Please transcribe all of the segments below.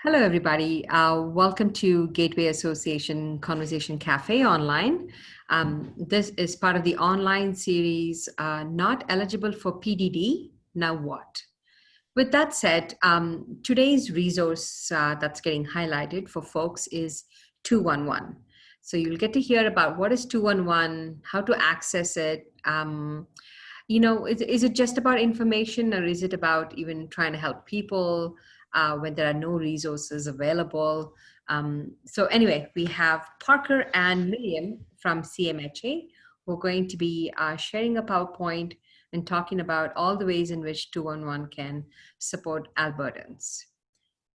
Hello, everybody. Welcome to Gateway Association Conversation Cafe Online. This is part of the online series, Not Eligible for PDD, Now What? With that said, today's resource that's getting highlighted for folks is 211. So you'll get to hear about what is 211, how to access it. Is it just about information or is it about even trying to help people when there are no resources available? So anyway, we have Parker and Miriam from CMHA who are going to be sharing a PowerPoint and talking about all the ways in which 211 can support Albertans.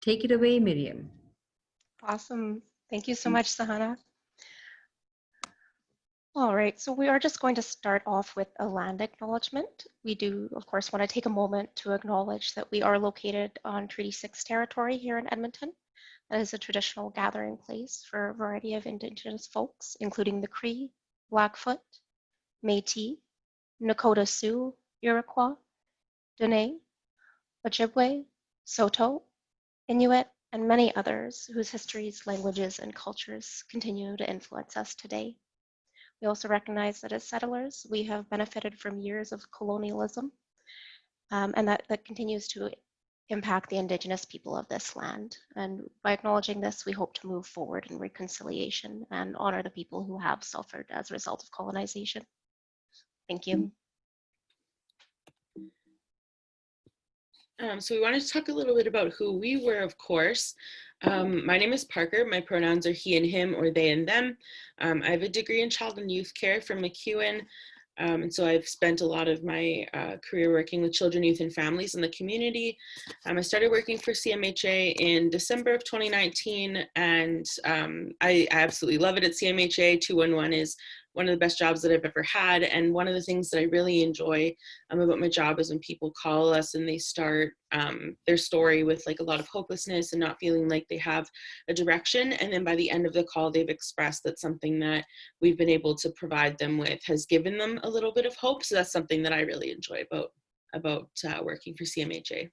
Take it away, Miriam. Awesome. Thank you so much, Sahana. All right, so we are just going to start off with a land acknowledgement. We do, of course, want to take a moment to acknowledge that we are located on Treaty 6 territory here in Edmonton. That is a traditional gathering place for a variety of Indigenous folks, including the Cree, Blackfoot, Métis, Nakota Sioux, Iroquois, Dene, Ojibwe, Saulteaux, Inuit, and many others whose histories, languages, and cultures continue to influence us today. We also recognize that as settlers, we have benefited from years of colonialism, and that continues to impact the Indigenous people of this land. And by acknowledging this, we hope to move forward in reconciliation and honor the people who have suffered as a result of colonization. Thank you. So we wanted to talk a little bit about who we were, of course. My name is Parker. My pronouns are he and him or they and them. I have a degree in child and youth care from McEwen. And so I've spent a lot of my career working with children, youth, and families in the community. I started working for CMHA in December of 2019, and I absolutely love it at CMHA. 211 is one of the best jobs that I've ever had. And one of the things that I really enjoy about my job is when people call us and they start their story with like a lot of hopelessness and not feeling like they have a direction. And then by the end of the call, they've expressed that something that we've been able to provide them with has given them a little bit of hope. So that's something that I really enjoy about working for CMHA.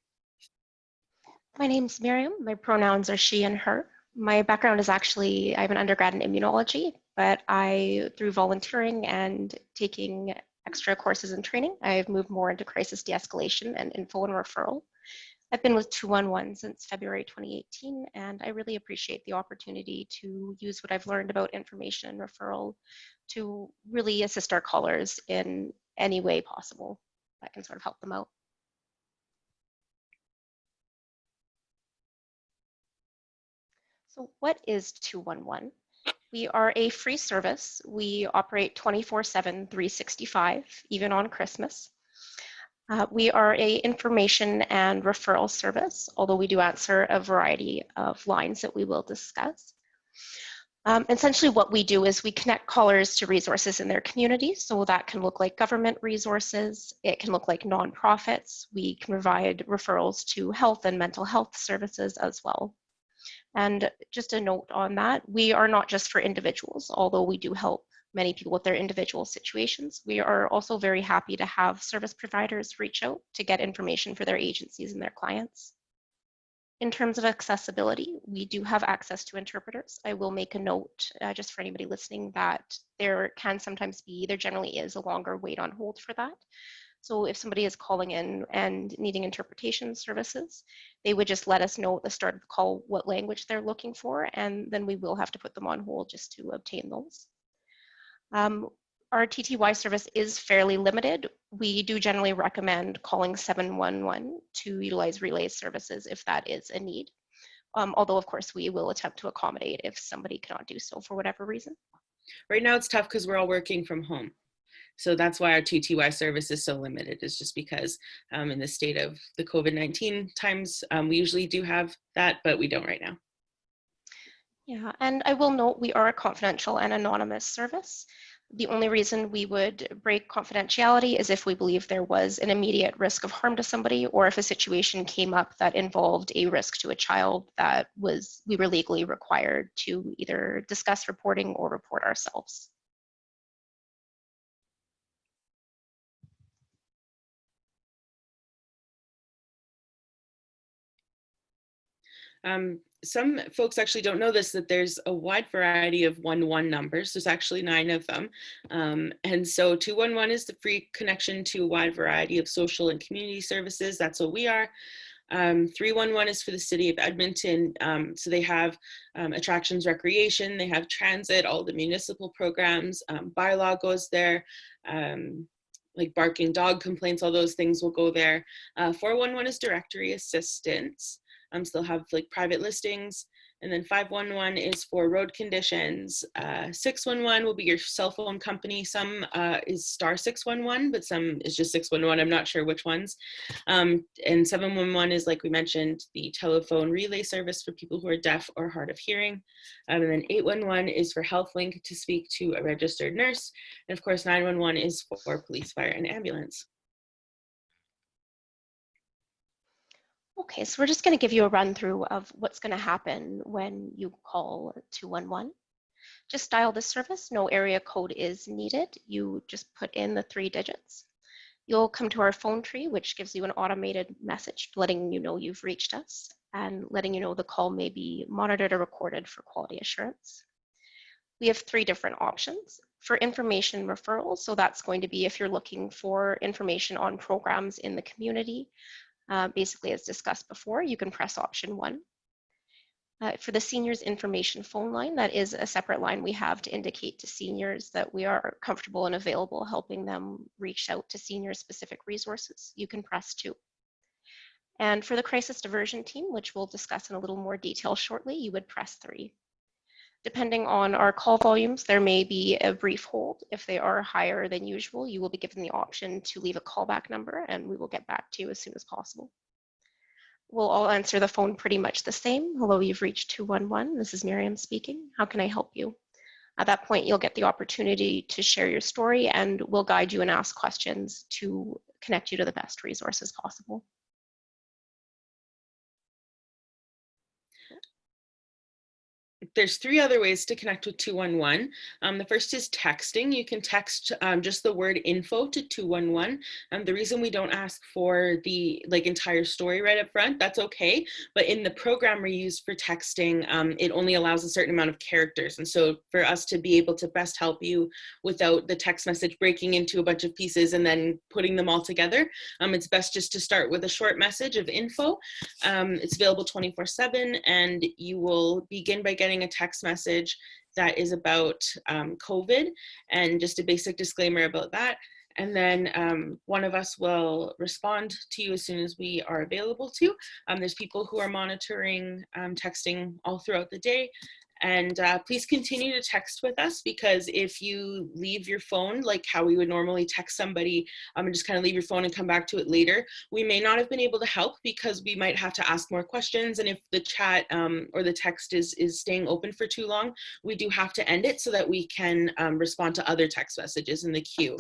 My name's Miriam. My pronouns are she and her. My background is actually, I have an undergrad in immunology, but through volunteering and taking extra courses and training, I've moved more into crisis de-escalation and info and referral. I've been with 211 since February 2018, and I really appreciate the opportunity to use what I've learned about information and referral to really assist our callers in any way possible that can sort of help them out. So what is 211? We are a free service. We operate 24/7, 365, even on Christmas. We are a information and referral service, although we do answer a variety of lines that we will discuss. Essentially what we do is we connect callers to resources in their community. So that can look like government resources. It can look like nonprofits. We can provide referrals to health and mental health services as well. And just a note on that, we are not just for individuals, although we do help many people with their individual situations. We are also very happy to have service providers reach out to get information for their agencies and their clients. In terms of accessibility, we do have access to interpreters. I will make a note just for anybody listening that there generally is a longer wait on hold for that. So if somebody is calling in and needing interpretation services, they would just let us know at the start of the call what language they're looking for, and then we will have to put them on hold just to obtain those. Our TTY service is fairly limited. We do generally recommend calling 711 to utilize relay services if that is a need. Although, of course, we will attempt to accommodate if somebody cannot do so for whatever reason. Right now it's tough because we're all working from home. So that's why our TTY service is so limited, is just because in the state of the COVID-19 times, we usually do have that, but we don't right now. Yeah, and I will note we are a confidential and anonymous service. The only reason we would break confidentiality is if we believe there was an immediate risk of harm to somebody, or if a situation came up that involved a risk to a child that we were legally required to either discuss reporting or report ourselves. Some folks actually don't know this, that there's a wide variety of 111 numbers. There's actually 9 of them. And so 211 is the free connection to a wide variety of social and community services. That's what we are. 311 is for the city of Edmonton. So they have attractions, recreation, they have transit, all the municipal programs, bylaw goes there. Like barking dog complaints, all those things will go there. 411 is directory assistance. So they'll have like private listings. And then 511 is for road conditions. 611 will be your cell phone company. Some is star 611, but some is just 611. I'm not sure which ones. And 711 is, like we mentioned, the telephone relay service for people who are deaf or hard of hearing. And then 811 is for HealthLink to speak to a registered nurse. And of course, 911 is for police, fire, and ambulance. Okay, so we're just going to give you a run through of what's going to happen when you call 211. Just dial this service. No area code is needed. You just put in the 3 digits. You'll come to our phone tree, which gives you an automated message letting you know you've reached us and letting you know the call may be monitored or recorded for quality assurance. We have 3 different options. For information referrals, so that's going to be if you're looking for information on programs in the community. Basically, as discussed before, you can press option 1. For the seniors information phone line, that is a separate line we have to indicate to seniors that we are comfortable and available helping them reach out to senior specific resources. You can press 2. And for the crisis diversion team, which we'll discuss in a little more detail shortly, you would press 3. Depending on our call volumes, there may be a brief hold. If they are higher than usual, you will be given the option to leave a callback number and we will get back to you as soon as possible. We'll all answer the phone pretty much the same. Hello, you've reached 211. This is Miriam speaking. How can I help you? At that point, you'll get the opportunity to share your story and we'll guide you and ask questions to connect you to the best resources possible. There's 3 other ways to connect with 211. The first is texting. You can text just the word info to 211. The reason we don't ask for the entire story right up front, that's okay. But in the program we use for texting, it only allows a certain amount of characters. And so for us to be able to best help you without the text message breaking into a bunch of pieces and then putting them all together, it's best just to start with a short message of info. It's available 24/7 and you will begin by getting a text message that is about COVID and just a basic disclaimer about that. And then one of us will respond to you as soon as we are available to. There's people who are monitoring texting all throughout the day. And please continue to text with us, because if you leave your phone, like how we would normally text somebody and just kind of leave your phone and come back to it later, we may not have been able to help because we might have to ask more questions. And if the chat or the text is staying open for too long, we do have to end it so that we can respond to other text messages in the queue.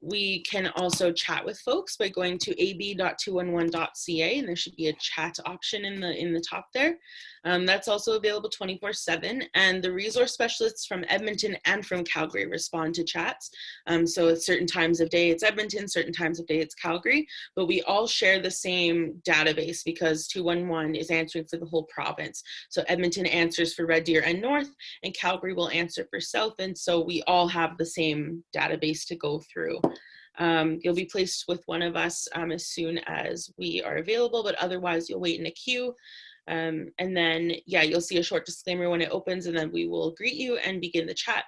We can also chat with folks by going to ab.211.ca, and there should be a chat option in the top there. That's also available 24/7, and the resource specialists from Edmonton and from Calgary respond to chats. So at certain times of day it's Edmonton, certain times of day it's Calgary, but we all share the same database because 211 is answering for the whole province. So Edmonton answers for Red Deer and North, and Calgary will answer for South, and so we all have the same database to go through. You'll be placed with one of us as soon as we are available, but otherwise you'll wait in a queue. And then, yeah, you'll see a short disclaimer when it opens, and then we will greet you and begin the chat.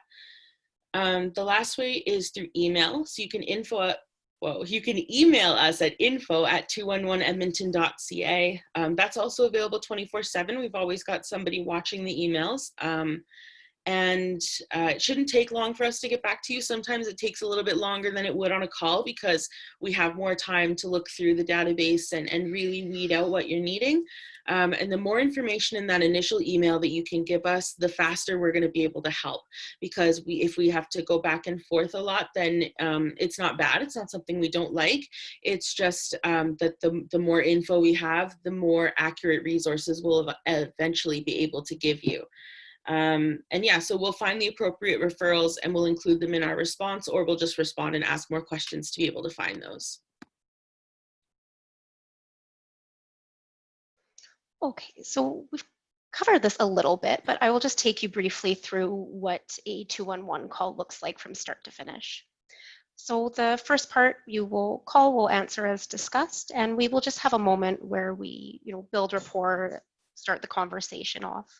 The last way is through email. So you can you can email us at info@211edmonton.ca. That's also available 24/7. We've always got somebody watching the emails. And it shouldn't take long for us to get back to you. Sometimes it takes a little bit longer than it would on a call because we have more time to look through the database and really weed out what you're needing. And the more information in that initial email that you can give us, the faster we're going to be able to help. Because if we have to go back and forth a lot, then it's not bad. It's not something we don't like. It's just that the more info we have, the more accurate resources we'll eventually be able to give you. And yeah, so we'll find the appropriate referrals and we'll include them in our response, or we'll just respond and ask more questions to be able to find those. Okay, so we've covered this a little bit, but I will just take you briefly through what a 211 call looks like from start to finish. So the first part you will call, will answer as discussed, and we will just have a moment where we, build rapport, start the conversation off.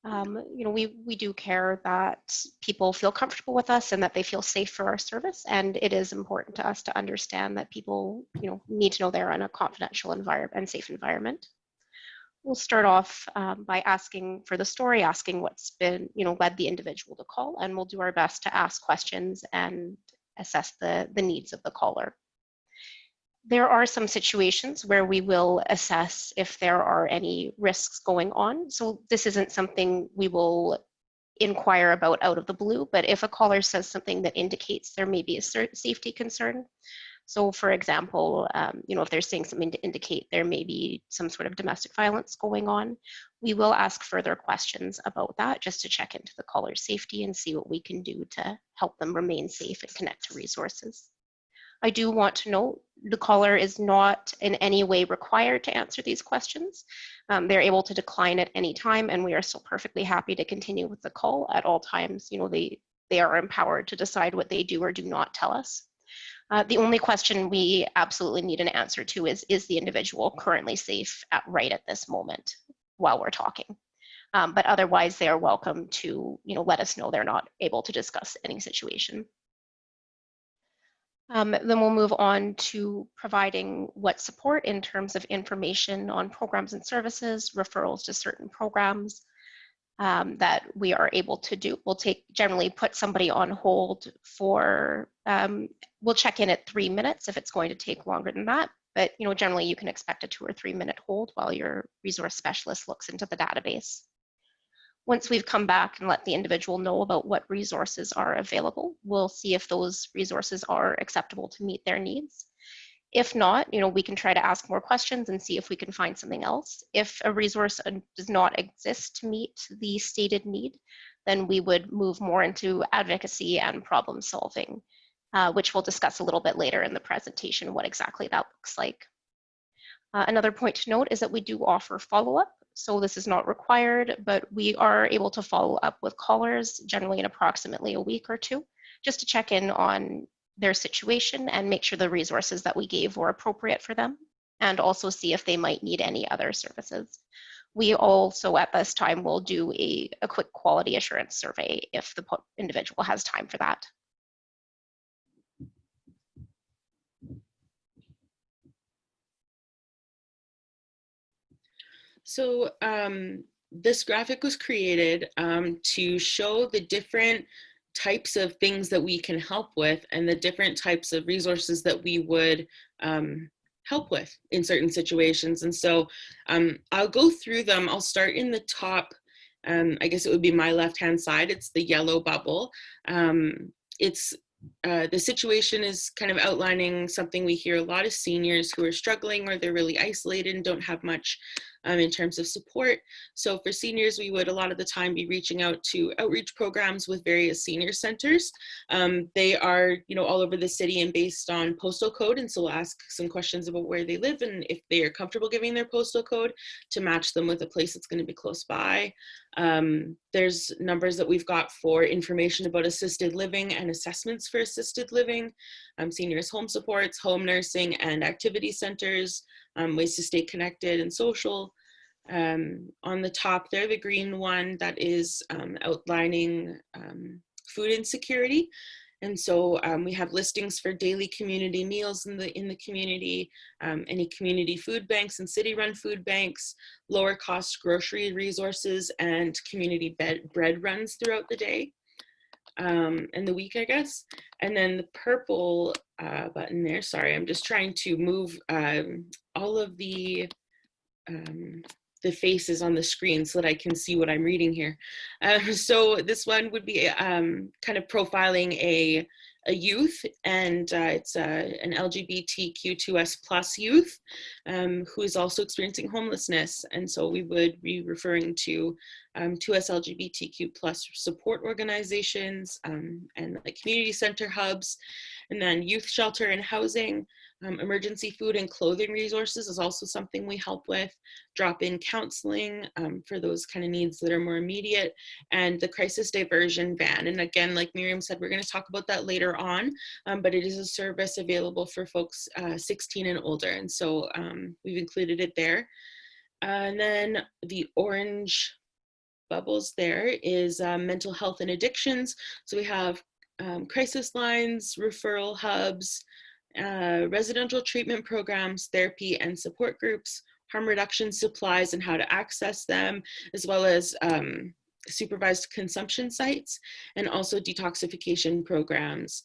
We do care that people feel comfortable with us and that they feel safe for our service, and it is important to us to understand that people, need to know they're in a confidential environment and safe environment. We'll start off by asking for the story, asking what's been, led the individual to call, and we'll do our best to ask questions and assess the needs of the caller. There are some situations where we will assess if there are any risks going on. So this isn't something we will inquire about out of the blue, but if a caller says something that indicates there may be a safety concern, so for example, if they're saying something to indicate there may be some sort of domestic violence going on, we will ask further questions about that just to check into the caller's safety and see what we can do to help them remain safe and connect to resources. I do want to note the caller is not in any way required to answer these questions. They're able to decline at any time, and we are still perfectly happy to continue with the call at all times. They are empowered to decide what they do or do not tell us. The only question we absolutely need an answer to is the individual currently safe right at this moment while we're talking? But otherwise, they are welcome to let us know they're not able to discuss any situation. Then we'll move on to providing what support in terms of information on programs and services, referrals to certain programs that we are able to do. We'll generally put somebody on hold for, we'll check in at 3 minutes if it's going to take longer than that. But generally you can expect a 2 or 3 minute hold while your resource specialist looks into the database. Once we've come back and let the individual know about what resources are available, we'll see if those resources are acceptable to meet their needs. If not, we can try to ask more questions and see if we can find something else. If a resource does not exist to meet the stated need, then we would move more into advocacy and problem solving, which we'll discuss a little bit later in the presentation, what exactly that looks like. Another point to note is that we do offer follow-up. So this is not required, but we are able to follow up with callers generally in approximately a week or two, just to check in on their situation and make sure the resources that we gave were appropriate for them, and also see if they might need any other services. We also at this time will do a quick quality assurance survey if the individual has time for that. So this graphic was created to show the different types of things that we can help with and the different types of resources that we would help with in certain situations. And so I'll go through them. I'll start in the top. I guess it would be my left-hand side. It's the yellow bubble. The situation is kind of outlining something we hear a lot of seniors who are struggling or they're really isolated and don't have much in terms of support. So for seniors, we would a lot of the time be reaching out to outreach programs with various senior centers. They are, all over the city and based on postal code. And so we'll ask some questions about where they live and if they are comfortable giving their postal code to match them with a place that's going to be close by. There's numbers that we've got for information about assisted living and assessments for assisted living, seniors home supports, home nursing, and activity centers, ways to stay connected and social. On the top there, the green one, that is outlining food insecurity. And so we have listings for daily community meals in the community, any community food banks and city-run food banks, lower cost grocery resources, and community bread runs throughout the day and the week, I guess. And then the purple button there, sorry, I'm just trying to move all of the faces on the screen so that I can see what I'm reading here. So this one would be kind of profiling a youth, and it's an LGBTQ2S plus youth who is also experiencing homelessness. And so we would be referring to 2S LGBTQ plus support organizations and like community center hubs, and then youth shelter and housing, Emergency food and clothing resources is also something we help with. Drop-in counseling for those kind of needs that are more immediate, and the crisis diversion van. And again, like Miriam said, we're going to talk about that later on, but it is a service available for folks 16 and older, and so we've included it there. And then the orange bubbles there is mental health and addictions. So we have crisis lines, referral hubs, residential treatment programs, therapy and support groups, harm reduction supplies and how to access them, as well as supervised consumption sites, and also detoxification programs.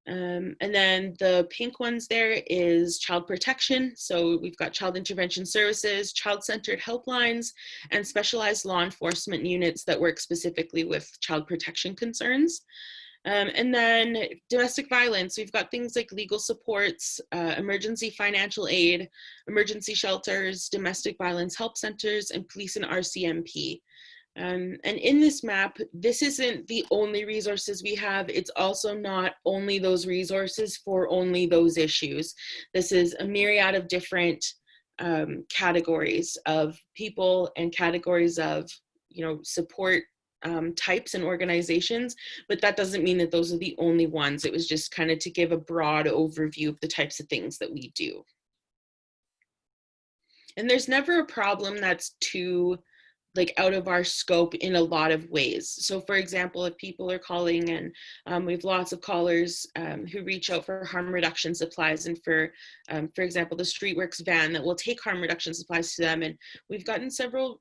And then the pink ones there is child protection. So we've got child intervention services, child-centered helplines, and specialized law enforcement units that work specifically with child protection concerns. And then domestic violence, we've got things like legal supports, emergency financial aid, emergency shelters, domestic violence help centers, and police and RCMP. And in this map, this isn't the only resources we have. It's also not only those resources for only those issues. This is a myriad of different categories of people and categories of, support types and organizations, but that doesn't mean that those are the only ones. It was just kind of to give a broad overview of the types of things that we do. And there's never a problem that's too out of our scope in a lot of ways. So for example, if people are calling, and we have lots of callers who reach out for harm reduction supplies, and for example, the Streetworks van that will take harm reduction supplies to them. And we've gotten several,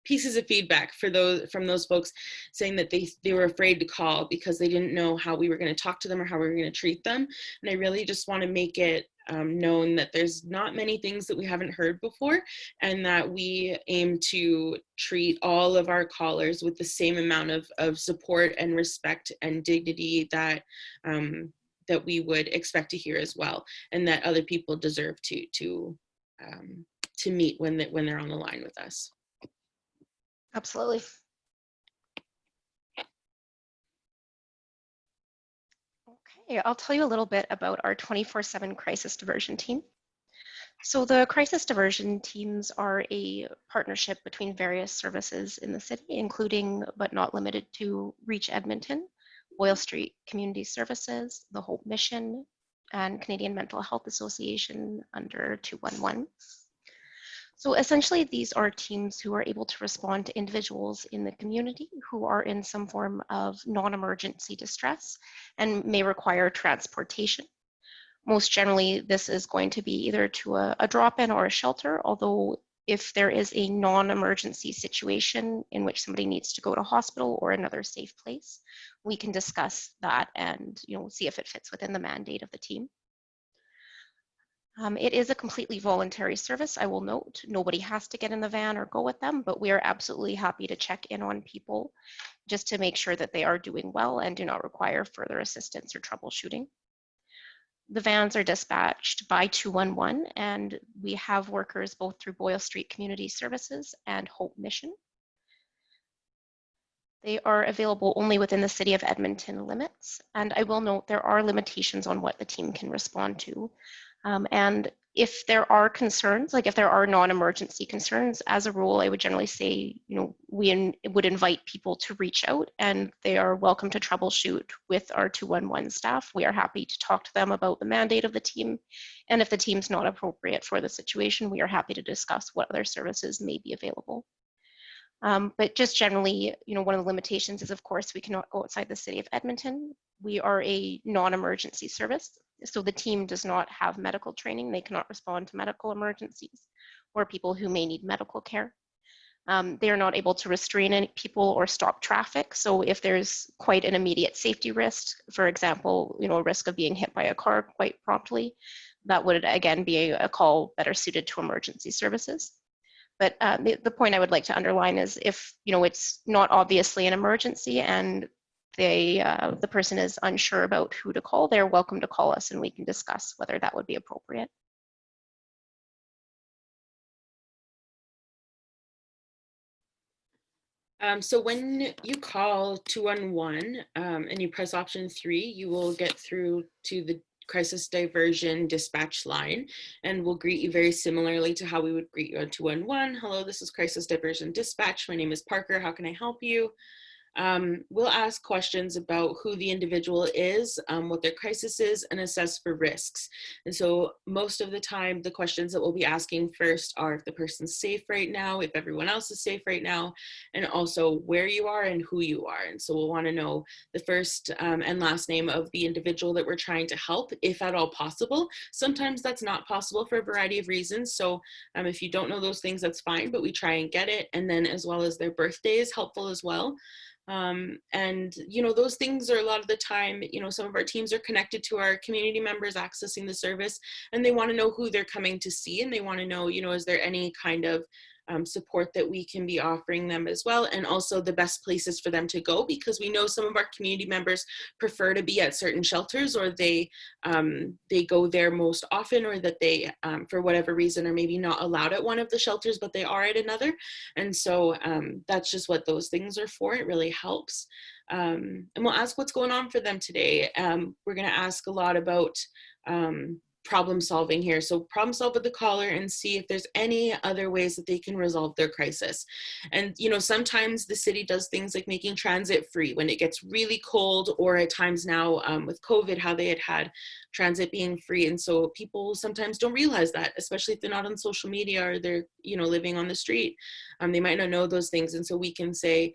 pieces of feedback from those folks saying that they were afraid to call because they didn't know how we were going to talk to them or how we were going to treat them. And I really just want to make it known that there's not many things that we haven't heard before, and that we aim to treat all of our callers with the same amount of support and respect and dignity that that we would expect to hear as well, and that other people deserve to meet when they're on the line with us. Absolutely. Okay, I'll tell you a little bit about our 24/7 crisis diversion team. So the crisis diversion teams are a partnership between various services in the city, including but not limited to Reach Edmonton, Boyle Street Community Services, the Hope Mission, and Canadian Mental Health Association under 211. So essentially, these are teams who are able to respond to individuals in the community who are in some form of non-emergency distress and may require transportation. Most generally, this is going to be either to a drop-in or a shelter, although if there is a non-emergency situation in which somebody needs to go to hospital or another safe place, we can discuss that and see if it fits within the mandate of the team. It is a completely voluntary service. I will note, nobody has to get in the van or go with them, but we are absolutely happy to check in on people just to make sure that they are doing well and do not require further assistance or troubleshooting. The vans are dispatched by 211, and we have workers both through Boyle Street Community Services and Hope Mission. They are available only within the City of Edmonton limits, and I will note there are limitations on what the team can respond to. And if there are concerns, like if there are non-emergency concerns, as a rule, I would generally say, we would invite people to reach out, and they are welcome to troubleshoot with our 211 staff. We are happy to talk to them about the mandate of the team. And if the team's not appropriate for the situation, we are happy to discuss what other services may be available. But just generally, one of the limitations is, of course, we cannot go outside the City of Edmonton. We are a non-emergency service, so the team does not have medical training. They cannot respond to medical emergencies or people who may need medical care. They are not able to restrain any people or stop traffic. So if there's quite an immediate safety risk, for example, a risk of being hit by a car quite promptly, that would again be a call better suited to emergency services. But the point I would like to underline is if it's not obviously an emergency and the person is unsure about who to call, they're welcome to call us and we can discuss whether that would be appropriate. So when you call 211 and you press option 3, you will get through to the crisis diversion dispatch line, and we'll greet you very similarly to how we would greet you on 211. Hello, this is crisis diversion dispatch. My name is Parker. How can I help you? We'll ask questions about who the individual is, what their crisis is, and assess for risks. And so most of the time, the questions that we'll be asking first are if the person's safe right now, if everyone else is safe right now, and also where you are and who you are. And so we'll want to know the first and last name of the individual that we're trying to help, if at all possible. Sometimes that's not possible for a variety of reasons. So if you don't know those things, that's fine, but we try and get it. And then as well as their birthday is helpful as well. And those things are a lot of the time, some of our teams are connected to our community members accessing the service, and they want to know who they're coming to see, and they want to know, is there any kind of support that we can be offering them as well, and also the best places for them to go, because we know some of our community members prefer to be at certain shelters, or they go there most often, or that they for whatever reason are maybe not allowed at one of the shelters but they are at another. And so that's just what those things are for. It really helps. And we'll ask what's going on for them today. We're going to ask a lot about problem solving here. So problem solve with the caller and see if there's any other ways that they can resolve their crisis. And sometimes the city does things like making transit free when it gets really cold, or at times now with COVID, how they had transit being free. And so people sometimes don't realize that, especially if they're not on social media or they're living on the street. They might not know those things. And so we can say,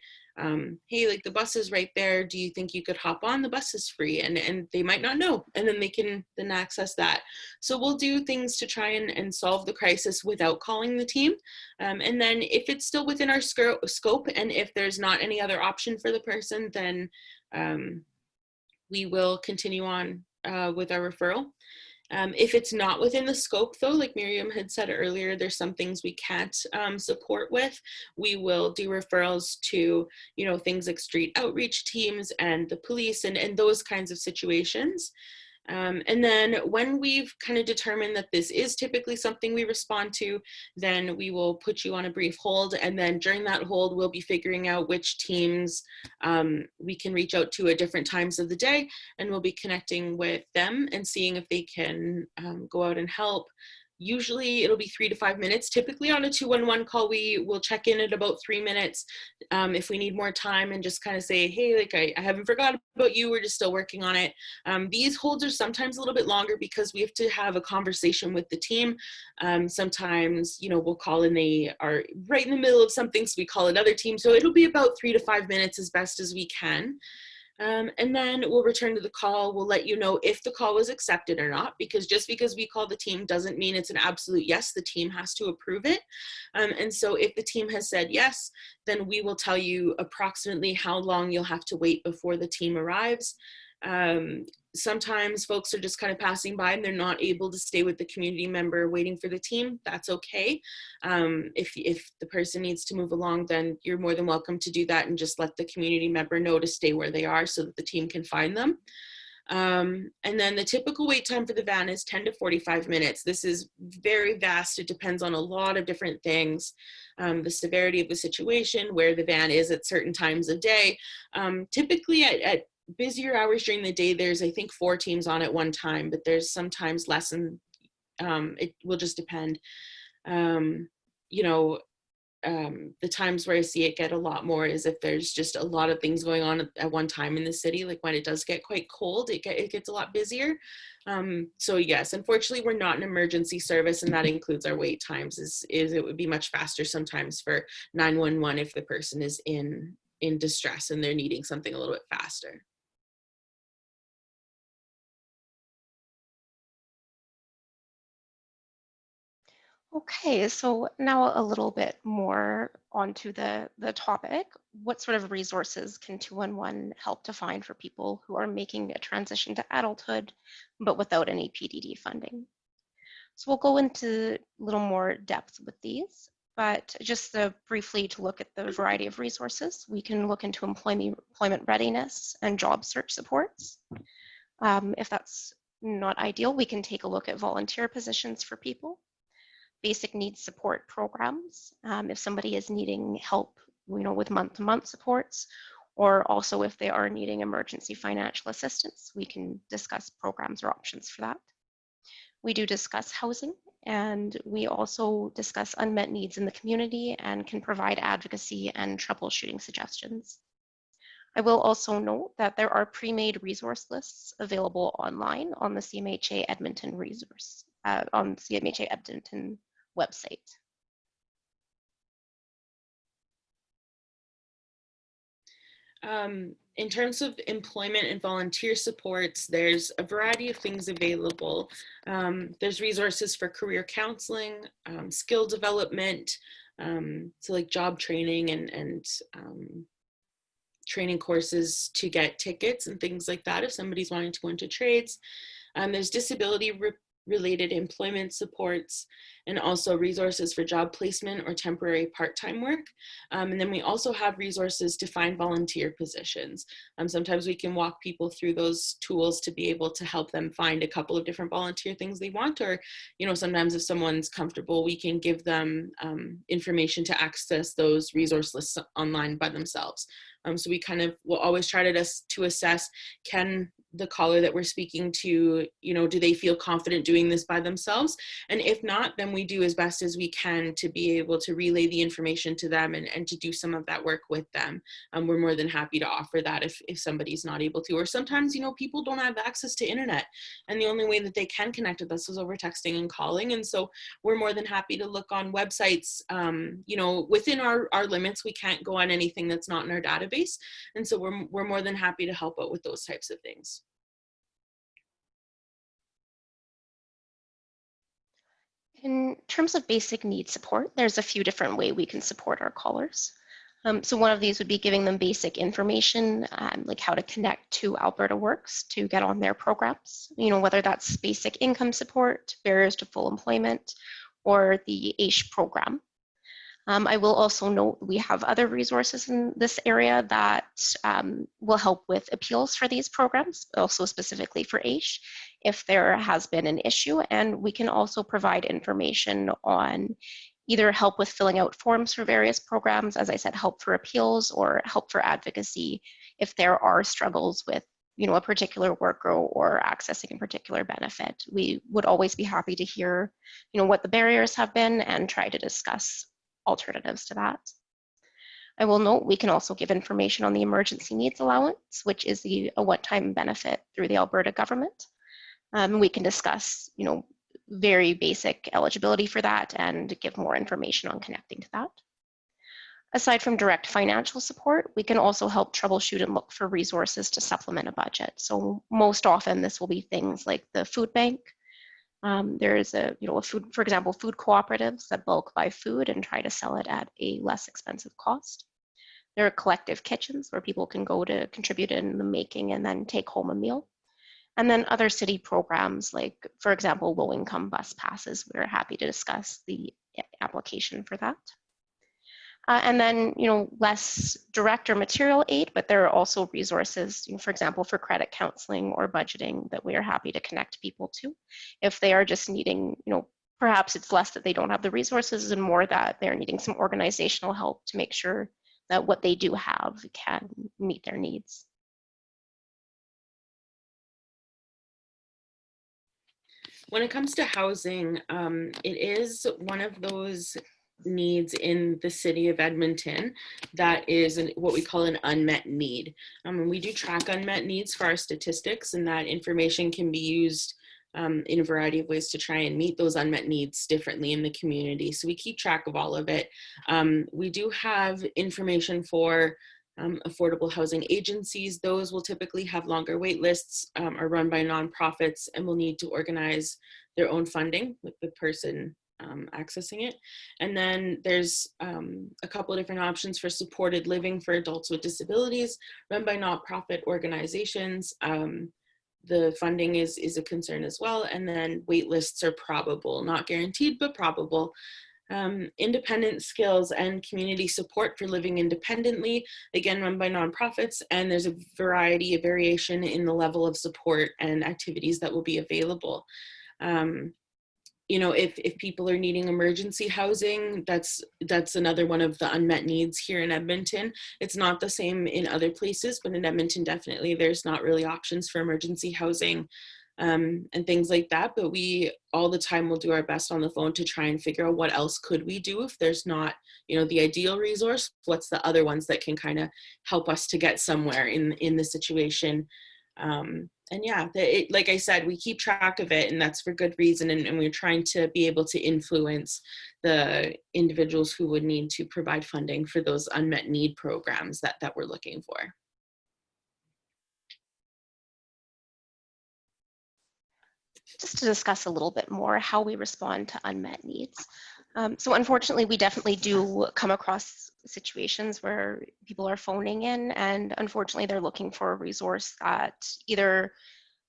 hey, like the bus is right there. Do you think you could hop on? The bus is free. And they might not know. And then they can then access that. So we'll do things to try and solve the crisis without calling the team. And then if it's still within our scope, and if there's not any other option for the person, then we will continue on with our referral. If it's not within the scope, though, like Miriam had said earlier, there's some things we can't support with. We will do referrals to, things like street outreach teams and the police and those kinds of situations. And then when we've kind of determined that this is typically something we respond to, then we will put you on a brief hold. And then during that hold, we'll be figuring out which teams we can reach out to at different times of the day. And we'll be connecting with them and seeing if they can go out and help. Usually it'll be 3 to 5 minutes. Typically on a 211 call, we will check in at about 3 minutes if we need more time, and just kind of say, hey, like I haven't forgotten about you. We're just still working on it. These holds are sometimes a little bit longer because we have to have a conversation with the team. Sometimes, we'll call and they are right in the middle of something, so we call another team. So it'll be about 3 to 5 minutes as best as we can. And then we'll return to the call. We'll let you know if the call was accepted or not, because just because we call the team doesn't mean it's an absolute yes. The team has to approve it. And so if the team has said yes, then we will tell you approximately how long you'll have to wait before the team arrives. Sometimes folks are just kind of passing by and they're not able to stay with the community member waiting for the team. That's okay. If the person needs to move along, then you're more than welcome to do that and just let the community member know to stay where they are so that the team can find them. And then the typical wait time for the van is 10 to 45 minutes. This is very vast. It depends on a lot of different things. The severity of the situation, where the van is at certain times of day. Typically at busier hours during the day, there's I think 4 teams on at one time, but there's sometimes less, and it will just depend. The times where I see it get a lot more is if there's just a lot of things going on at one time in the city, like when it does get quite cold, it gets a lot busier. So yes, unfortunately, we're not an emergency service, and that includes our wait times. Is it would be much faster sometimes for 911 if the person is in distress and they're needing something a little bit faster. Okay, so now a little bit more onto the topic. What sort of resources can 211 help to find for people who are making a transition to adulthood, but without any PDD funding? So we'll go into a little more depth with these, but just briefly to look at the variety of resources, we can look into employment readiness and job search supports. If that's not ideal, we can take a look at volunteer positions for people. Basic needs support programs. If somebody is needing help with month-to-month supports, or also if they are needing emergency financial assistance, we can discuss programs or options for that. We do discuss housing, and we also discuss unmet needs in the community and can provide advocacy and troubleshooting suggestions. I will also note that there are pre-made resource lists available online on the CMHA Edmonton on the CMHA Edmonton website. In terms of employment and volunteer supports, there's a variety of things available. There's resources for career counseling, skill development, so like job training and training courses to get tickets and things like that if somebody's wanting to go into trades. There's disability-related employment supports, and also resources for job placement or temporary part-time work. And then we also have resources to find volunteer positions. Sometimes we can walk people through those tools to be able to help them find a couple of different volunteer things they want, or sometimes if someone's comfortable, we can give them information to access those resource lists online by themselves. So we kind of will always try to assess, can the caller that we're speaking to, do they feel confident doing this by themselves? And if not, then we do as best as we can to be able to relay the information to them and to do some of that work with them. We're more than happy to offer that if somebody's not able to, or sometimes, people don't have access to internet, and the only way that they can connect with us is over texting and calling. And so we're more than happy to look on websites. Within our limits, we can't go on anything that's not in our database. And so we're more than happy to help out with those types of things. In terms of basic needs support, there's a few different ways we can support our callers. So one of these would be giving them basic information, like how to connect to Alberta Works to get on their programs, whether that's basic income support, barriers to full employment, or the AISH program. I will also note we have other resources in this area that will help with appeals for these programs, also specifically for AISH, if there has been an issue. And we can also provide information on either help with filling out forms for various programs, as I said, help for appeals, or help for advocacy if there are struggles with a particular worker or accessing a particular benefit. We would always be happy to hear what the barriers have been and try to discuss alternatives to that. I will note we can also give information on the emergency needs allowance, which is a one-time benefit through the Alberta government. We can discuss, very basic eligibility for that and give more information on connecting to that. Aside from direct financial support, we can also help troubleshoot and look for resources to supplement a budget. So most often this will be things like the food bank. There is a food, for example, food cooperatives that bulk buy food and try to sell it at a less expensive cost. There are collective kitchens where people can go to contribute in the making and then take home a meal. And then other city programs like, for example, low-income bus passes. We're happy to discuss the application for that. And then, less direct or material aid, but there are also resources, for example, for credit counseling or budgeting that we are happy to connect people to. If they are just needing, perhaps it's less that they don't have the resources and more that they're needing some organizational help to make sure that what they do have can meet their needs. When it comes to housing, it is one of those needs in the city of Edmonton that is what we call an unmet need. We do track unmet needs for our statistics, and that information can be used in a variety of ways to try and meet those unmet needs differently in the community. So we keep track of all of it. We do have information for affordable housing agencies. Those will typically have longer wait lists, are run by nonprofits, and will need to organize their own funding with the person accessing it. And then there's a couple of different options for supported living for adults with disabilities run by nonprofit organizations. The funding is a concern as well. And then wait lists are probable, not guaranteed, but probable. Independent skills and community support for living independently, again, run by nonprofits, and there's a variation in the level of support and activities that will be available. if people are needing emergency housing, that's another one of the unmet needs here in Edmonton. It's not the same in other places, but in Edmonton, definitely there's not really options for emergency housing and things like that. But we all the time will do our best on the phone to try and figure out what else could we do if there's not, the ideal resource. What's the other ones that can kind of help us to get somewhere in the situation. And yeah, like I said, we keep track of it, and that's for good reason. And we're trying to be able to influence the individuals who would need to provide funding for those unmet need programs that we're looking for. Just to discuss a little bit more how we respond to unmet needs. So unfortunately, we definitely do come across situations where people are phoning in, and unfortunately, they're looking for a resource that either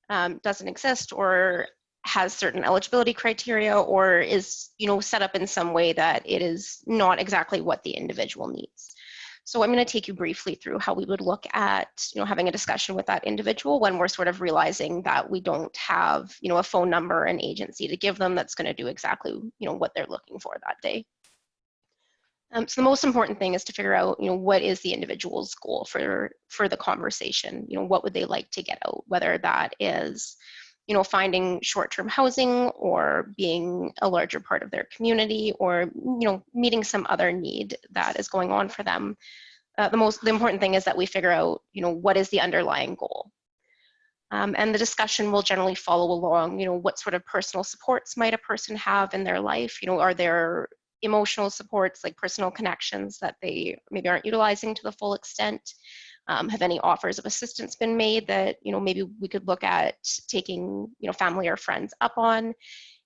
doesn't exist or has certain eligibility criteria, or is set up in some way that it is not exactly what the individual needs. So I'm going to take you briefly through how we would look at having a discussion with that individual when we're sort of realizing that we don't have a phone number and agency to give them that's going to do exactly what they're looking for that day. So the most important thing is to figure out, what is the individual's goal for the conversation? What would they like to get out? Whether that is, finding short-term housing, or being a larger part of their community, or meeting some other need that is going on for them. The important thing is that we figure out, what is the underlying goal. And the discussion will generally follow along, what sort of personal supports might a person have in their life? Are there emotional supports, like personal connections, that they maybe aren't utilizing to the full extent? Have any offers of assistance been made that maybe we could look at taking family or friends up on?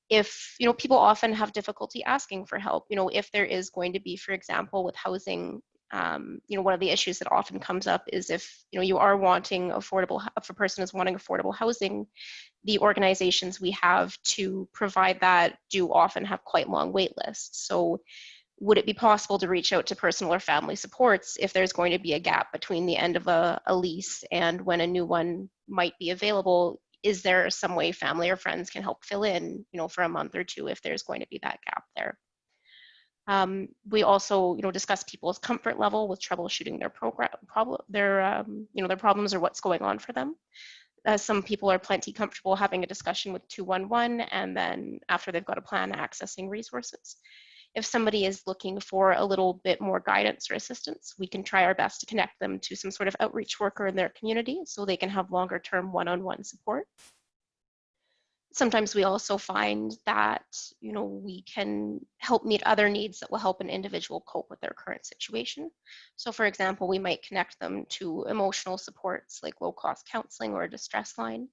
If people often have difficulty asking for help, if there is going to be, for example, with housing, one of the issues that often comes up is if you are wanting affordable, if a person is wanting affordable housing, the organizations we have to provide that do often have quite long wait lists. So would it be possible to reach out to personal or family supports if there's going to be a gap between the end of a lease and when a new one might be available? Is there some way family or friends can help fill in, for a month or two if there's going to be that gap there? We also, discuss people's comfort level with troubleshooting their problems or what's going on for them. Some people are plenty comfortable having a discussion with 211, and then after they've got a plan, accessing resources. If somebody is looking for a little bit more guidance or assistance, we can try our best to connect them to some sort of outreach worker in their community so they can have longer term one-on-one support. Sometimes we also find that we can help meet other needs that will help an individual cope with their current situation. So for example, we might connect them to emotional supports like low-cost counseling or a distress line.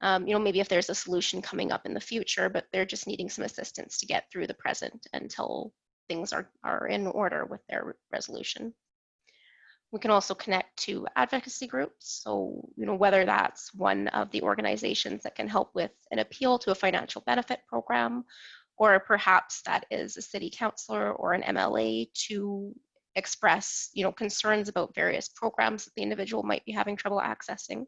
Maybe if there's a solution coming up in the future, but they're just needing some assistance to get through the present until things are in order with their resolution. We can also connect to advocacy groups. So, whether that's one of the organizations that can help with an appeal to a financial benefit program, or perhaps that is a city councilor or an MLA to express, concerns about various programs that the individual might be having trouble accessing.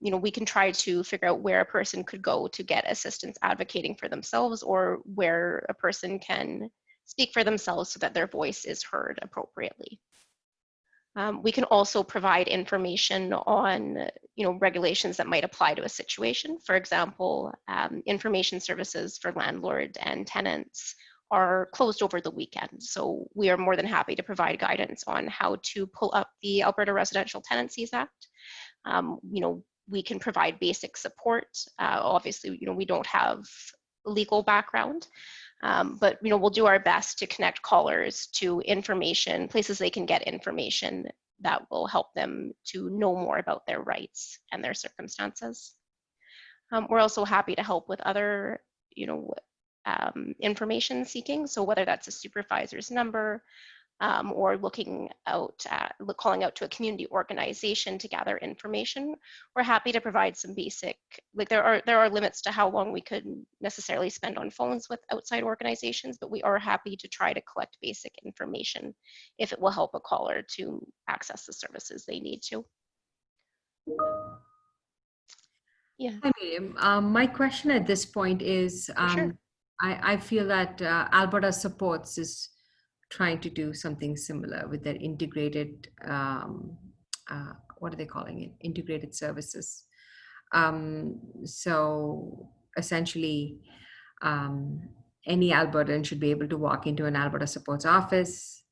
We can try to figure out where a person could go to get assistance advocating for themselves, or where a person can speak for themselves so that their voice is heard appropriately. We can also provide information on, regulations that might apply to a situation. For example, information services for landlord and tenants are closed over the weekend. So we are more than happy to provide guidance on how to pull up the Alberta Residential Tenancies Act. We can provide basic support. Obviously, we don't have legal background, but we'll do our best to connect callers to information, places they can get information that will help them to know more about their rights and their circumstances. We're also happy to help with other, information seeking. So whether that's a supervisor's number, or calling out to a community organization to gather information, we're happy to provide some basic, like there are limits to how long we could necessarily spend on phones with outside organizations, but we are happy to try to collect basic information if it will help a caller to access the services they need to. Yeah, Hi, Miriam. My question at this point is, for sure. I feel that Alberta Supports is trying to do something similar with their integrated, what are they calling it? Integrated services. So essentially, um, any Albertan should be able to walk into an Alberta Supports office,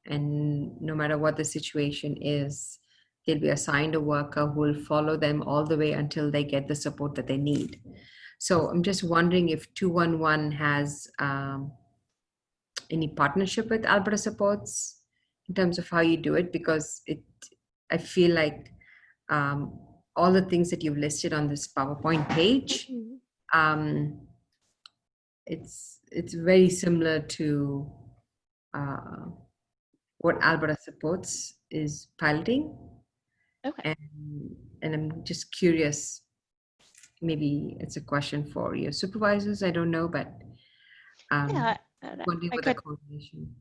and no matter what the situation is, they'll be assigned a worker who will follow them all the way until they get the support that they need. So I'm just wondering if 211 has any partnership with Alberta Supports in terms of how you do it, because I feel like um, all the things that you've listed on this PowerPoint page, Mhm. um, it's very similar to uh, what Alberta Supports is piloting. Okay. And I'm just curious, maybe it's a question for your supervisors, I don't know, but um, Yeah, and wondering I what the could coordination.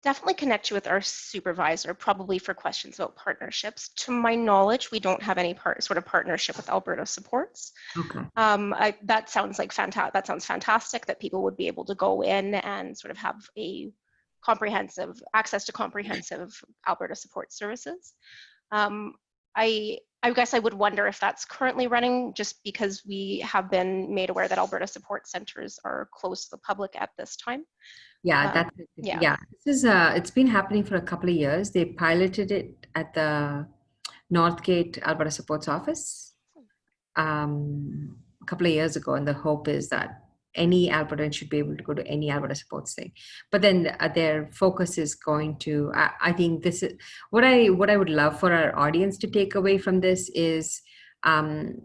definitely connect you with our supervisor, probably for questions about partnerships. To my knowledge, we don't have any sort of partnership with Alberta Supports. Okay. That sounds like that sounds fantastic that people would be able to go in and sort of have a comprehensive access to comprehensive Alberta support services. Um, I guess I would wonder if that's currently running, just because we have been made aware that Alberta support centers are closed to the public at this time. Yeah, Um, that's it. yeah. Yeah. This is it's been happening for a couple of years. They piloted it at the Northgate Alberta Supports office a couple of years ago, and the hope is that any Albertan should be able to go to any Alberta Supports thing. But then their focus is going to. I think this is what I would love for our audience to take away from this is. Um,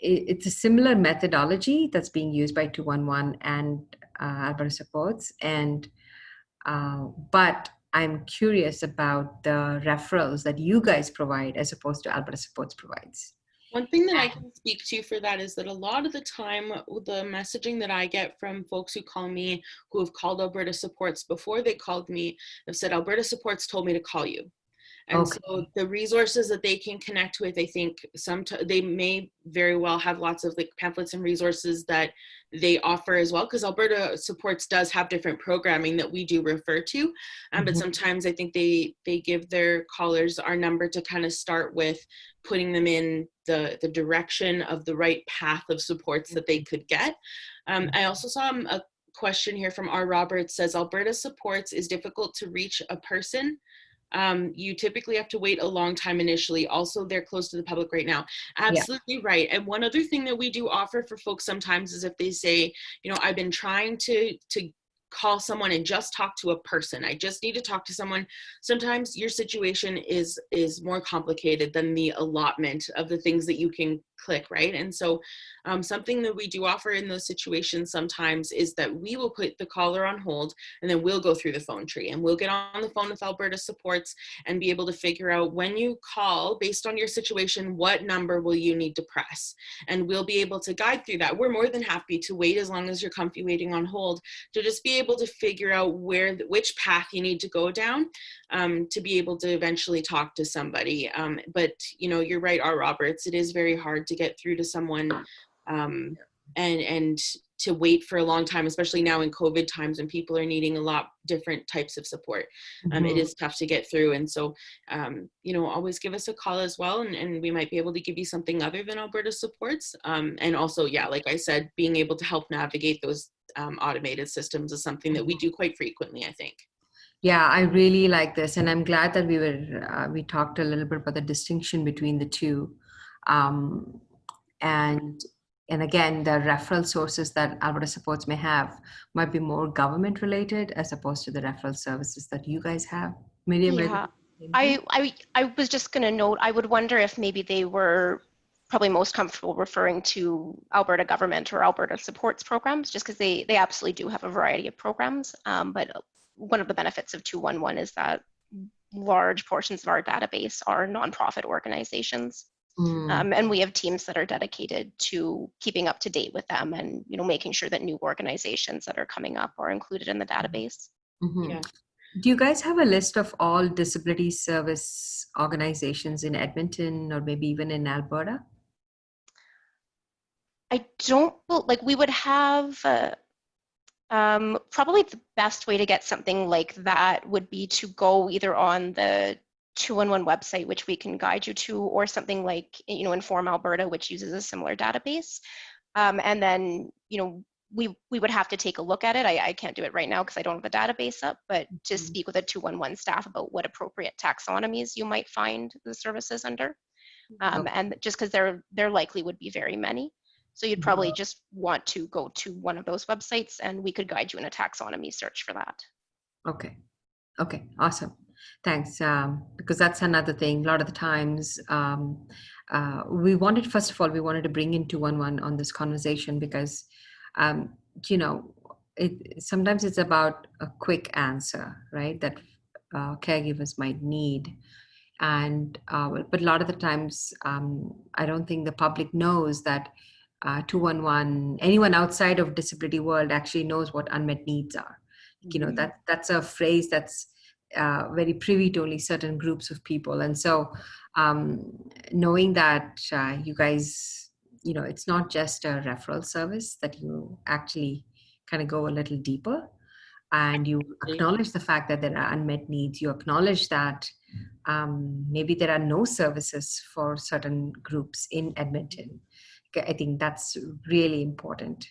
it's a similar methodology that's being used by 211 and Alberta Supports, and but I'm curious about the referrals that you guys provide as opposed to Alberta Supports provides. One thing that I can speak to for that is that a lot of the time, the messaging that I get from folks who call me, who have called Alberta Supports before they called me, have said, Alberta Supports told me to call you. And Okay. so the resources that they can connect with, I think they may very well have lots of like pamphlets and resources that they offer as well, because Alberta Supports does have different programming that we do refer to. But sometimes I think they give their callers our number to kind of start with putting them in the direction of the right path of supports that they could get. I also saw a question here from R. Roberts, says Alberta Supports is difficult to reach a person. You typically have to wait a long time initially. Also, they're closed to the public right now. Absolutely right. And one other thing that we do offer for folks sometimes is if they say, you know, I've been trying to call someone and just talk to a person. I just need to talk to someone. Sometimes your situation is more complicated than the allotment of the things that you can click, right? And so something that we do offer in those situations sometimes is that we will put the caller on hold, and then we'll go through the phone tree, and we'll get on the phone with Alberta Supports and be able to figure out, when you call, based on your situation, what number will you need to press? And we'll be able to guide through that. We're more than happy to wait as long as you're comfy waiting on hold, to just be able to figure out which path you need to go down to be able to eventually talk to somebody. But you know, you're right, R. Roberts, it is very hard to get through to someone and to wait for a long time, especially now in COVID times when people are needing a lot different types of support. It is tough to get through. And so, you know, always give us a call as well, and we might be able to give you something other than Alberta Supports. And also, yeah, like I said, being able to help navigate those automated systems is something that we do quite frequently, I think. Yeah, I really like this, and I'm glad that we talked a little bit about the distinction between the two, um, and again, the referral sources that Alberta Supports may have might be more government related as opposed to the referral services that you guys have. Miriam, Yeah, I was just going to note, I would wonder if maybe they were probably most comfortable referring to Alberta government or Alberta supports programs, just because they absolutely do have a variety of programs. But one of the benefits of 211 is that large portions of our database are nonprofit organizations. And we have teams that are dedicated to keeping up to date with them, and making sure that new organizations that are coming up are included in the database. Yeah. Do you guys have a list of all disability service organizations in Edmonton or maybe even in Alberta? I don't, like, we would have, probably the best way to get something like that would be to go either on the 211 website, which we can guide you to, or something like, Inform Alberta, which uses a similar database. And then, we would have to take a look at it. I can't do it right now because I don't have a database up, but to speak with a 211 staff about what appropriate taxonomies you might find the services under. And just because there likely would be very many. So you'd probably just want to go to one of those websites and we could guide you in a taxonomy search for that. Okay. Okay. Awesome. Thanks. Because that's another thing. A lot of the times, first of all, we wanted to bring in 211 on this conversation because, you know, sometimes it's about a quick answer, right? That caregivers might need. And but a lot of the times, I don't think the public knows that 211, anyone outside of disability world actually knows what unmet needs are. That's a phrase that's very privy to only certain groups of people. And so knowing that you guys, it's not just a referral service, that you actually kind of go a little deeper and you acknowledge the fact that there are unmet needs. You acknowledge that maybe there are no services for certain groups in Edmonton. I think that's really important.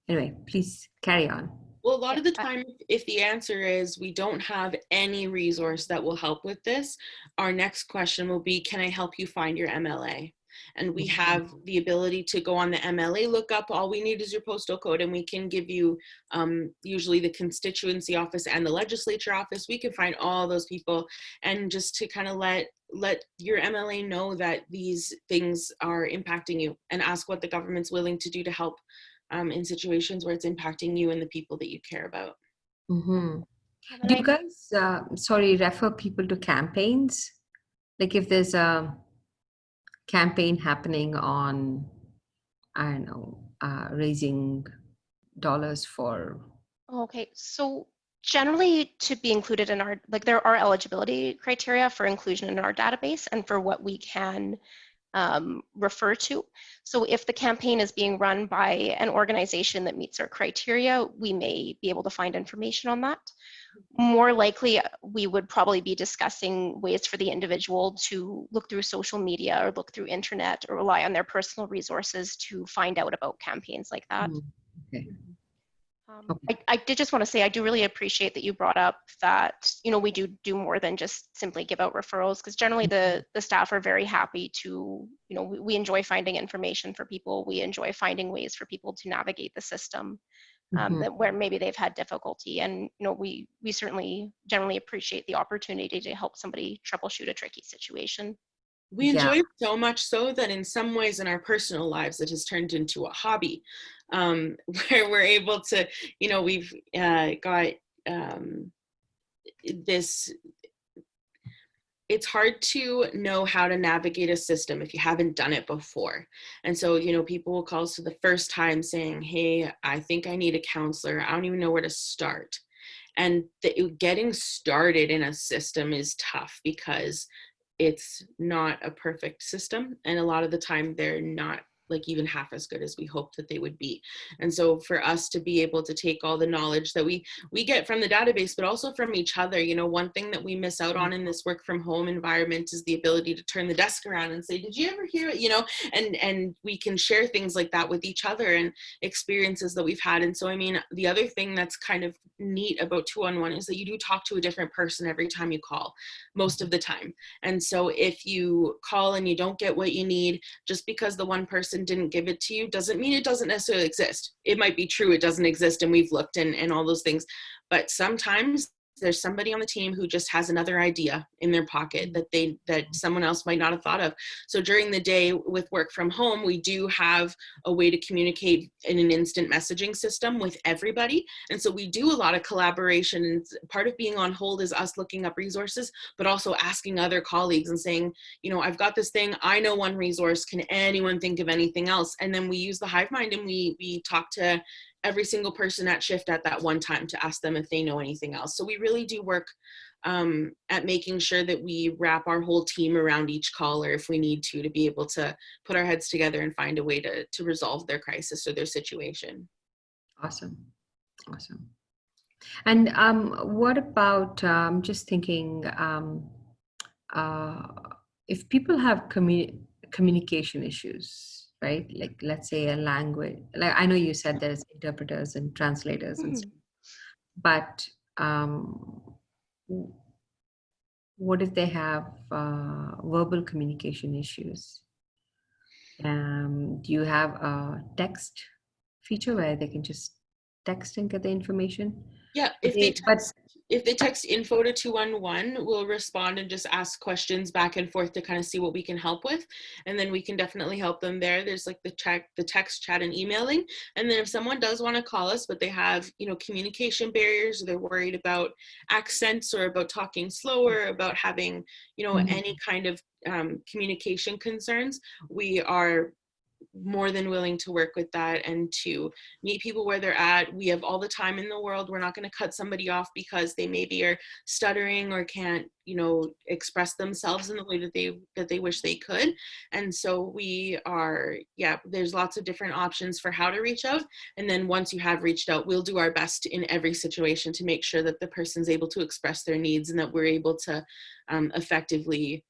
Anyway, please carry on. Well, a lot of the time, if the answer is we don't have any resource that will help with this, our next question will be, can I help you find your MLA? And we have the ability to go on the MLA lookup. All we need is your postal code, and we can give you usually the constituency office and the legislature office. We can find all those people, and just to kind of let your MLA know that these things are impacting you, and ask what the government's willing to do to help in situations where it's impacting you and the people that you care about. Do you guys, refer people to campaigns? Like if there's a campaign happening on, I don't know, raising dollars for... Okay, so generally to be included in our, there are eligibility criteria for inclusion in our database and for what we can refer to. So if the campaign is being run by an organization that meets our criteria, we may be able to find information on that. More likely, we would probably be discussing ways for the individual to look through social media or look through internet or rely on their personal resources to find out about campaigns like that. Okay. I did just want to say, I do really appreciate that you brought up that, we do more than just simply give out referrals, because generally the staff are very happy to, we enjoy finding information for people. We enjoy finding ways for people to navigate the system that where maybe they've had difficulty. And, we certainly generally appreciate the opportunity to help somebody troubleshoot a tricky situation. We enjoy it so much so that in some ways in our personal lives, it has turned into a hobby, where we're able to, we've got this, it's hard to know how to navigate a system if you haven't done it before. And so, people will call us for the first time saying, hey, I think I need a counselor. I don't even know where to start. And getting started in a system is tough because it's not a perfect system. And a lot of the time they're not like even half as good as we hoped that they would be. And so for us to be able to take all the knowledge that we get from the database, but also from each other, one thing that we miss out on in this work from home environment is the ability to turn the desk around and say, did you ever hear it? And we can share things like that with each other and experiences that we've had. And so, the other thing that's kind of neat about 211 is that you do talk to a different person every time you call, most of the time. And so if you call and you don't get what you need, just because the one person didn't give it to you doesn't mean it doesn't necessarily exist. It might be true it doesn't exist and we've looked and all those things, but sometimes there's somebody on the team who just has another idea in their pocket that someone else might not have thought of. So during the day with work from home, we do have a way to communicate in an instant messaging system with everybody. And so we do a lot of collaboration, and part of being on hold is us looking up resources, but also asking other colleagues and saying, I've got this thing, I know one resource, can anyone think of anything else? And then we use the hive mind and we talk to every single person at shift at that one time to ask them if they know anything else. So we really do work at making sure that we wrap our whole team around each caller if we need to be able to put our heads together and find a way to resolve their crisis or their situation. Awesome. Awesome. And what about, just thinking, uh, if people have communication issues, right? Like, let's say a language, like I know you said there's interpreters and translators and Mhm. stuff, but w- what if they have verbal communication issues? Do you have a text feature where they can just text and get the information? Yeah, But if they text info to 211, we'll respond and just ask questions back and forth to kind of see what we can help with. And then we can definitely help them there. There's like the text, chat, and emailing. And then if someone does want to call us, but they have, communication barriers, or they're worried about accents or about talking slower, about having, any kind of communication concerns, we are more than willing to work with that and to meet people where they're at. We have all the time in the world. We're not going to cut somebody off because they maybe are stuttering or can't, express themselves in the way that they wish they could. And so there's lots of different options for how to reach out. And then once you have reached out, we'll do our best in every situation to make sure that the person's able to express their needs and that we're able to effectively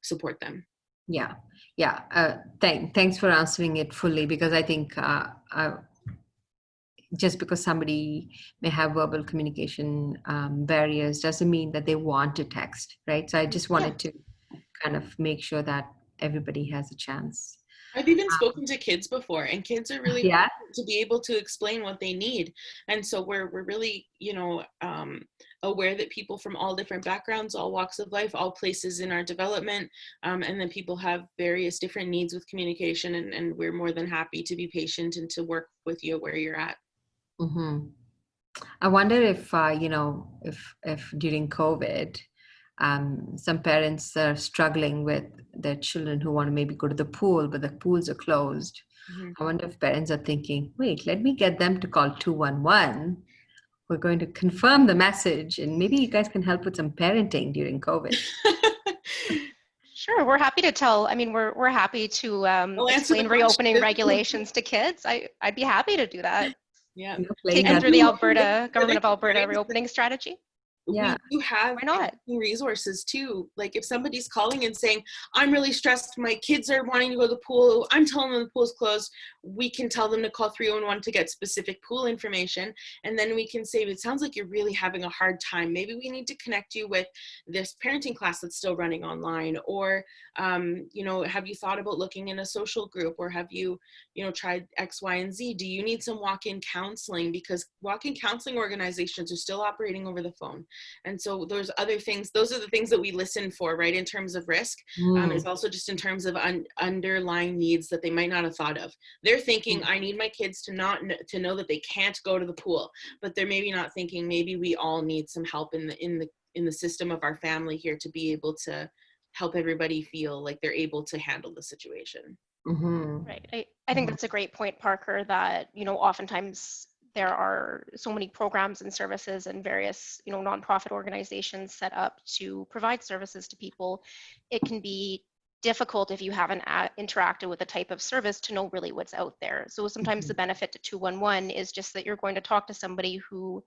support them. yeah, yeah. Thanks for answering it fully, because I think just because somebody may have verbal communication barriers doesn't mean that they want to text, right? So I just wanted to kind of make sure that everybody has a chance. I've even spoken to kids before, and kids are really Yeah. hard to be able to explain what they need. And so we're really, aware that people from all different backgrounds, all walks of life, all places in our development, and then people have various different needs with communication, and we're more than happy to be patient and to work with you where you're at. Mm-hmm. I wonder if if during COVID, some parents are struggling with their children who want to maybe go to the pool, but the pools are closed. Mm-hmm. I wonder if parents are thinking, wait, let me get them to call 211. We're going to confirm the message, and maybe you guys can help with some parenting during COVID. Sure, we're happy to tell. I mean, we're happy to explain reopening regulations to kids. I'd be happy to do that. Yeah. Playing Taken that. through the government of Alberta reopening strategy. Yeah. We do have Why not? resources too. Like if somebody's calling and saying, I'm really stressed, my kids are wanting to go to the pool, I'm telling them the pool's closed, we can tell them to call 311 to get specific pool information. And then we can say, it sounds like you're really having a hard time. Maybe we need to connect you with this parenting class that's still running online. Or, have you thought about looking in a social group? Or have you, tried X, Y, and Z? Do you need some walk-in counseling? Because walk-in counseling organizations are still operating over the phone. And so those other things, those are the things that we listen for, right, in terms of risk. It's also just in terms of underlying needs that they might not have thought of. They're thinking, I need my kids to know that they can't go to the pool, but they're maybe not thinking maybe we all need some help in the system of our family here to be able to help everybody feel like they're able to handle the situation. Mm-hmm. Right. I think that's a great point, Parker, that, oftentimes there are so many programs and services and various, nonprofit organizations set up to provide services to people. It can be difficult if you haven't interacted with a type of service to know really what's out there. So sometimes the benefit to 211 is just that you're going to talk to somebody who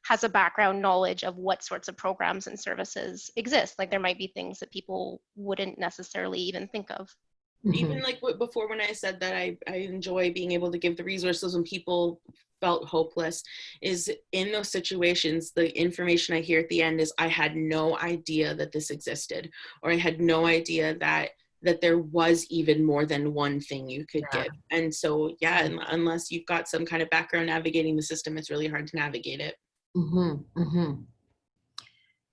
has a background knowledge of what sorts of programs and services exist. Like there might be things that people wouldn't necessarily even think of. Even like before when I said that I enjoy being able to give the resources when people felt hopeless, is in those situations, the information I hear at the end is I had no idea that this existed, or I had no idea that there was even more than one thing you could give. And so, unless you've got some kind of background navigating the system, it's really hard to navigate it.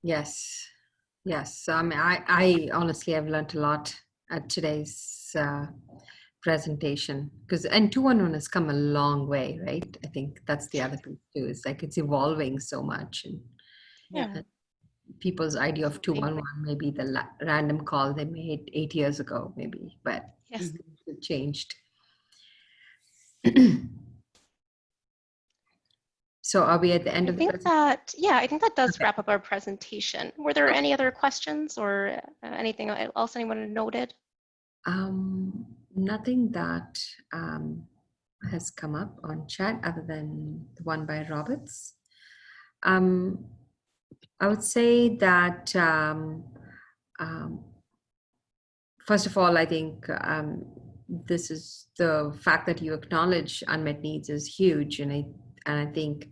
Yes. So, I mean, I honestly have learned a lot at today's presentation, and 211 has come a long way, right? I think that's the other thing too, is like it's evolving so much, and people's idea of 211 may be the random call they made 8 years ago, maybe, but Yes. it changed. So are we at the end I of the think presentation? that, yeah, I think that does Okay. wrap up our presentation. Were there Okay. any other questions or anything else anyone noted? Nothing that has come up on chat other than the one by Roberts. I would say that um, first of all, I think this is the fact that you acknowledge unmet needs is huge, and I think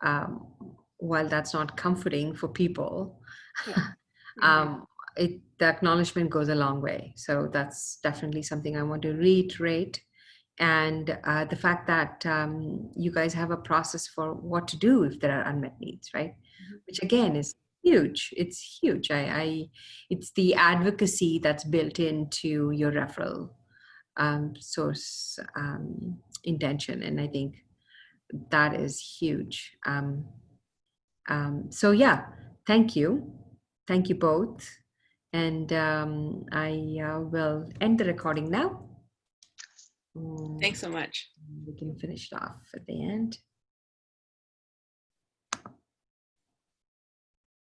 um, while that's not comforting for people, Yeah. um, the acknowledgement goes a long way. So that's definitely something I want to reiterate. And the fact that you guys have a process for what to do if there are unmet needs, right? Which again is huge. It's huge. It's the advocacy that's built into your referral source intention, and I think that is huge. So yeah, thank you both, and I will end the recording now. Thanks so much. We can finish it off at the end.